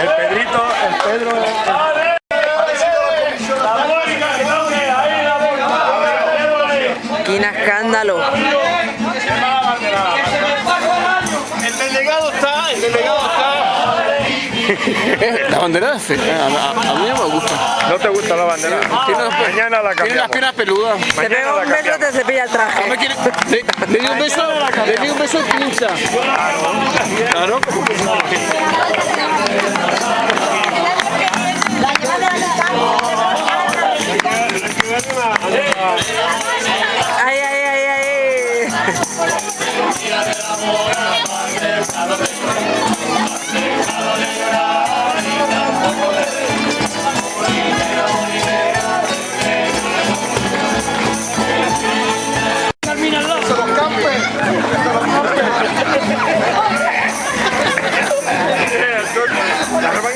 El Pedrito, el Pedro. ¡Qué escándalo! El delegado está, el delegado está. La bandera es fea, a mí no me gusta. ¿No te gusta la bandera? Mañana la Tiene las cambiamos. piernas peludas. Te Mañana pega la un beso, cambiamos. te cepilla el traje. Le di un beso, le di un beso en pinza. Claro. ¡Ay, ay, ay, ay! La ropa